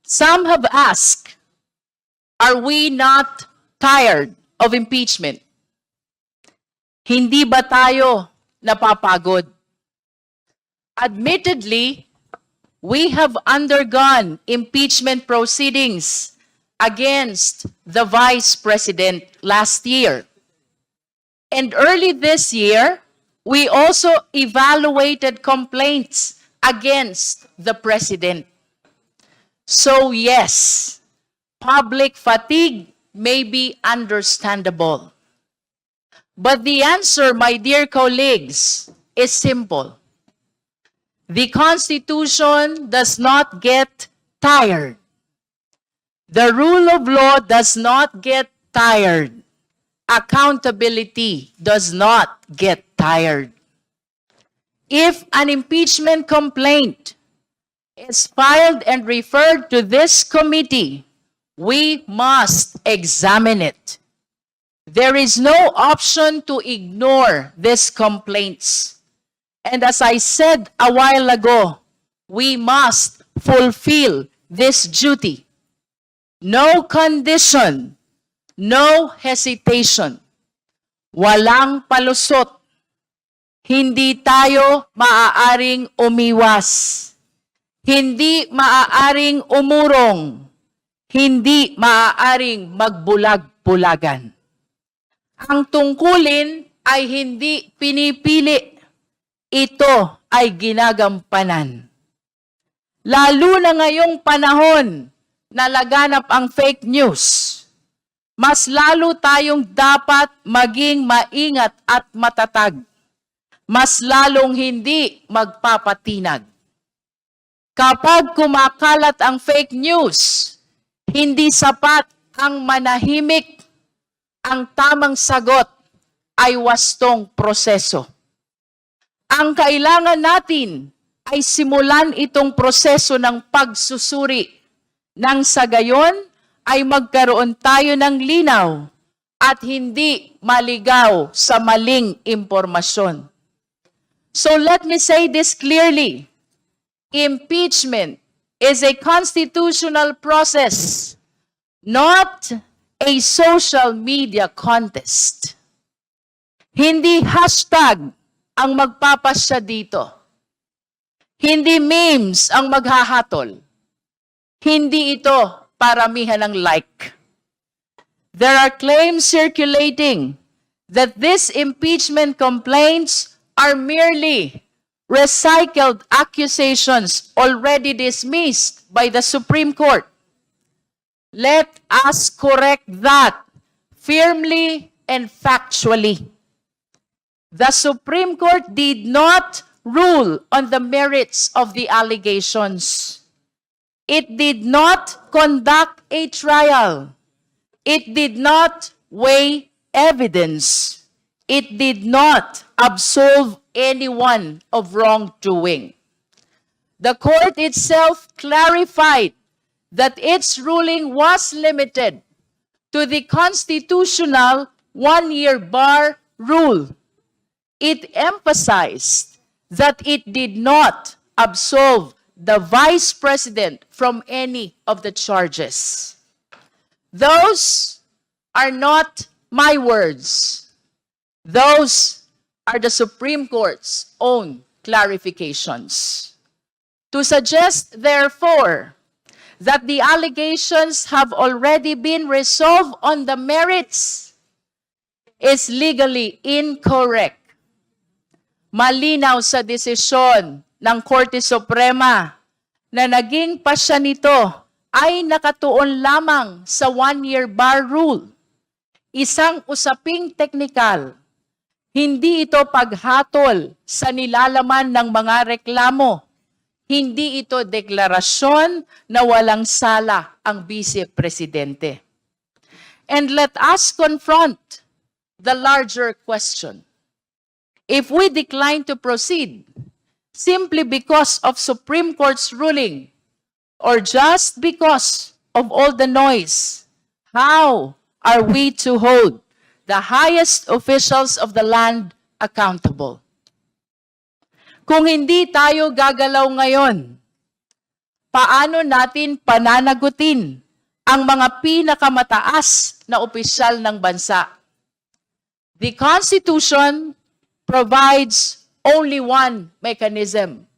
Some have asked, are we not tired of impeachment? Hindi ba tayo napapagod? Admittedly, we have undergone impeachment proceedings against the Vice President last year. And early this year, we also evaluated complaints against the President. So yes, public fatigue may be understandable. But the answer, my dear colleagues, is simple. The Constitution does not get tired. The rule of law does not get tired. Accountability does not get tired. If an impeachment complaint is filed and referred to this committee, we must examine it. There is no option to ignore these complaints. And as I said a while ago, we must fulfill this duty. No condition, no hesitation, walang palusot. Hindi tayo maaaring umiwas. Hindi maaaring umurong. Hindi maaaring magbulag-bulagan. Ang tungkulin ay hindi pinipili. Ito ay ginagampanan. Lalo na ngayong panahon na laganap ang fake news, mas lalo tayong dapat maging maingat at matatag. Mas lalong hindi magpapatinag. Kapag kumakalat ang fake news, hindi sapat ang manahimik. Ang tamang sagot ay wastong proseso. Ang kailangan natin ay simulan itong proseso ng pagsusuri. Nang sa gayon ay magkaroon tayo ng linaw at hindi maligaw sa maling impormasyon. So let me say this clearly. Impeachment is a constitutional process, not a social media contest. Hindi hashtag ang magpapasya dito. Hindi memes ang maghahatol. Hindi ito paramihan ng like. There are claims circulating that these impeachment complaints are merely recycled accusations already dismissed by the Supreme Court. Let us correct that firmly and factually. The Supreme Court did not rule on the merits of the allegations. It did not conduct a trial. It did not weigh evidence. It did not absolve anyone of wrongdoing. The court itself clarified that its ruling was limited to the constitutional one-year bar rule. It emphasized that it did not absolve the Vice President from any of the charges. Those are not my words. Those are the Supreme Court's own clarifications. To suggest, therefore, that the allegations have already been resolved on the merits is legally incorrect. Malinaw sa desisyon ng Korte Suprema na naging pasya nito ay nakatuon lamang sa one-year bar rule. Isang usaping teknikal. Hindi ito paghatol sa nilalaman ng mga reklamo. Hindi ito deklarasyon na walang sala ang Vice Presidente. And let us confront the larger question. If we decline to proceed simply because of Supreme Court's ruling or just because of all the noise, how are we to hold the highest officials of the land accountable? Kung hindi tayo gagalaw ngayon, paano natin pananagutin ang mga pinakamataas na opisyal ng bansa? The Constitution provides only one mechanism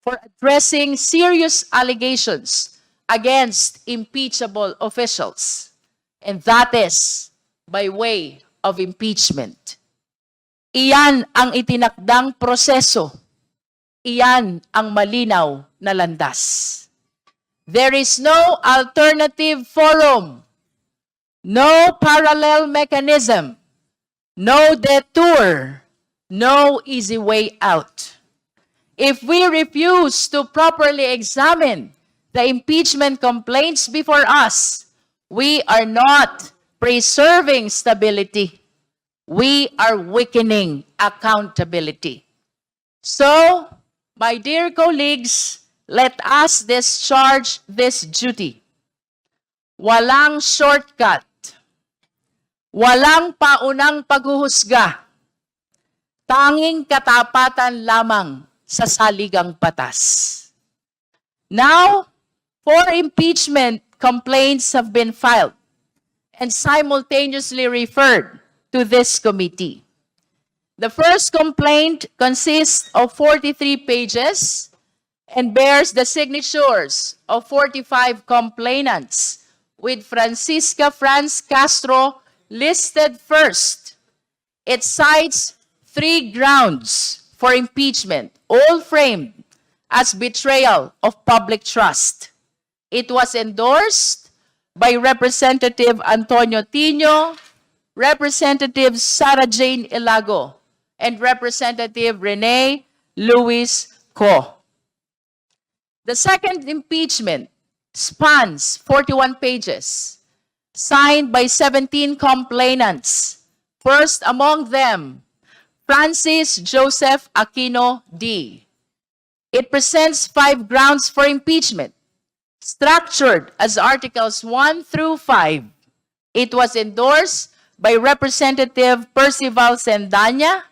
for addressing serious allegations against impeachable officials, and that is by way of impeachment. Iyan ang itinakdang proseso. Iyan ang malinaw na landas. There is no alternative forum, no parallel mechanism, no detour, no easy way out. If we refuse to properly examine the impeachment complaints before us, we are not preserving stability. We are weakening accountability. So, my dear colleagues, let us discharge this duty. Walang shortcut. Walang paunang paghuhusga. Tanging katapatan lamang sa saligang batas. Now, 4 impeachment complaints have been filed and simultaneously referred to this committee. The first complaint consists of 43 pages and bears the signatures of 45 complainants, with Francisca Franz Castro listed first. It cites 3 grounds for impeachment, all framed as betrayal of public trust. It was endorsed by Representative Antonio Tino, Representative Sara Jane Ilago, and Representative Rene Luis Co. The second impeachment spans 41 pages, signed by 17 complainants. First among them, Francis Joseph Aquino D. It presents 5 grounds for impeachment, structured as Articles 1 through 5. It was endorsed by Representative Percival Sendanya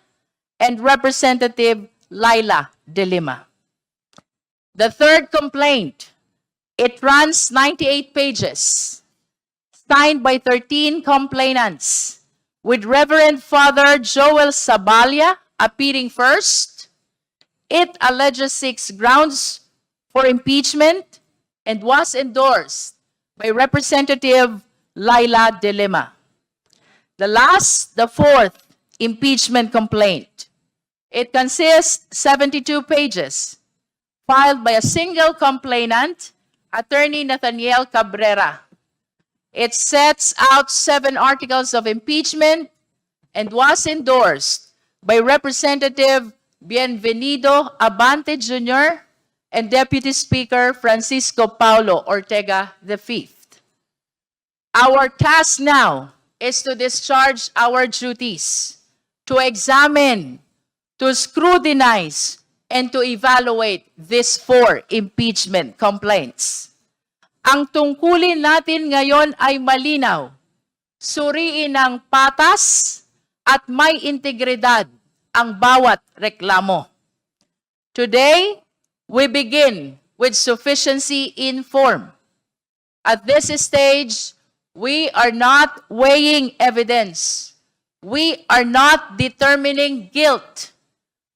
and Representative Laila De Lima. The third complaint, it runs 98 pages, signed by 13 complainants, with Reverend Father Joel Sabalia appearing first. It alleges 6 grounds for impeachment and was endorsed by Representative Laila De Lima. The fourth impeachment complaint. It consists 72 pages, filed by a single complainant, Attorney Nathaniel Cabrera. It sets out 7 articles of impeachment and was endorsed by Representative Bienvenido Abante Jr. and Deputy Speaker Francisco Paulo Ortega V. Our task now is to discharge our duties, to examine, to scrutinize, and to evaluate these 4 impeachment complaints. Ang tungkulin natin ngayon ay malinaw. Suriin ng patas at may integridad ang bawat reklamo. Today, we begin with sufficiency in form. At this stage, we are not weighing evidence. We are not determining guilt.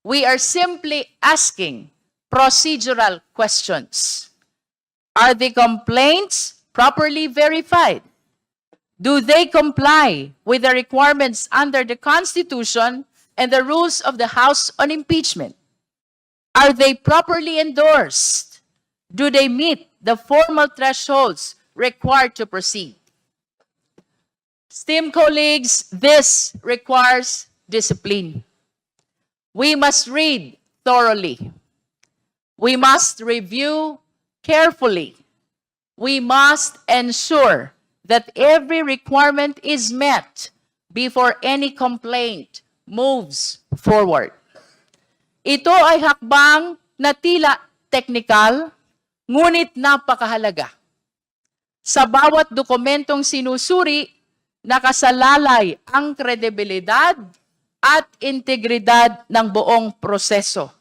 We are simply asking procedural questions. Are the complaints properly verified? Do they comply with the requirements under the Constitution and the rules of the House on impeachment? Are they properly endorsed? Do they meet the formal thresholds required to proceed? Esteemed colleagues, this requires discipline. We must read thoroughly. We must review carefully. We must ensure that every requirement is met before any complaint moves forward. Ito ay hakbang na tila technical, ngunit napakahalaga. Sa bawat dokumentong sinusuri, nakasalalay ang kredibilidad at integridad ng buong proseso.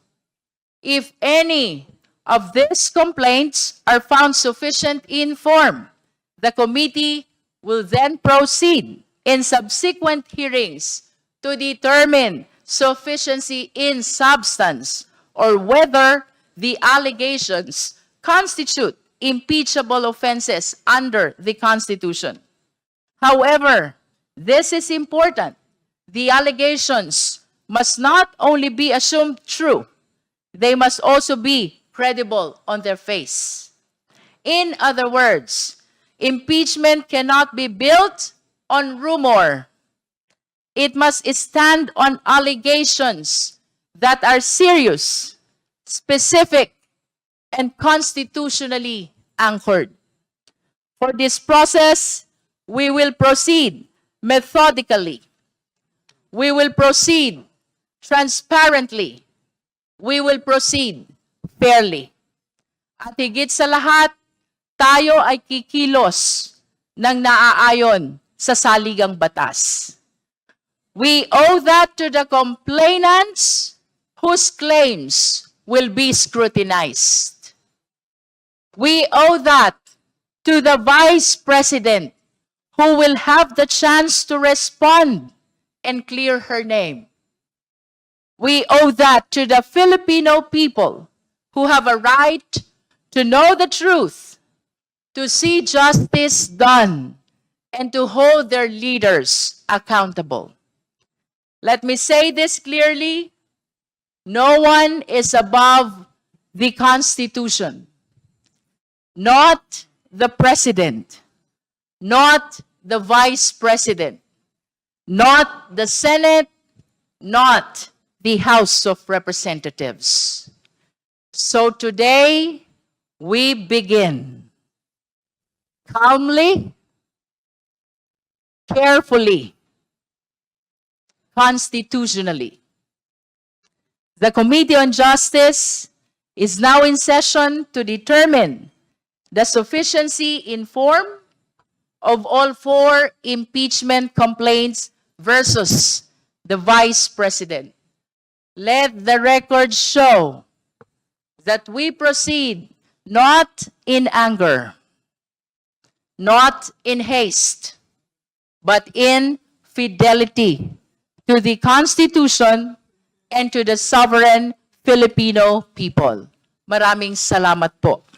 If any of these complaints are found sufficient in form, the committee will then proceed in subsequent hearings to determine sufficiency in substance or whether the allegations constitute impeachable offenses under the Constitution. However, this is important. The allegations must not only be assumed true, they must also be credible on their face. In other words, impeachment cannot be built on rumor. It must stand on allegations that are serious, specific, and constitutionally anchored. For this process, we will proceed methodically. We will proceed transparently. We will proceed fairly. At higit sa lahat, tayo ay kikilos ng naaayon sa saligang batas. We owe that to the complainants whose claims will be scrutinized. We owe that to the Vice President who will have the chance to respond and clear her name. We owe that to the Filipino people who have a right to know the truth, to see justice done, and to hold their leaders accountable. Let me say this clearly. No one is above the Constitution. Not the President. Not the Vice President. Not the Senate. Not the House of Representatives. So today, we begin calmly, carefully, constitutionally. The Committee on Justice is now in session to determine the sufficiency in form of all 4 impeachment complaints versus the Vice President. Let the record show that we proceed not in anger, not in haste, but in fidelity to the Constitution and to the sovereign Filipino people. Maraming salamat po.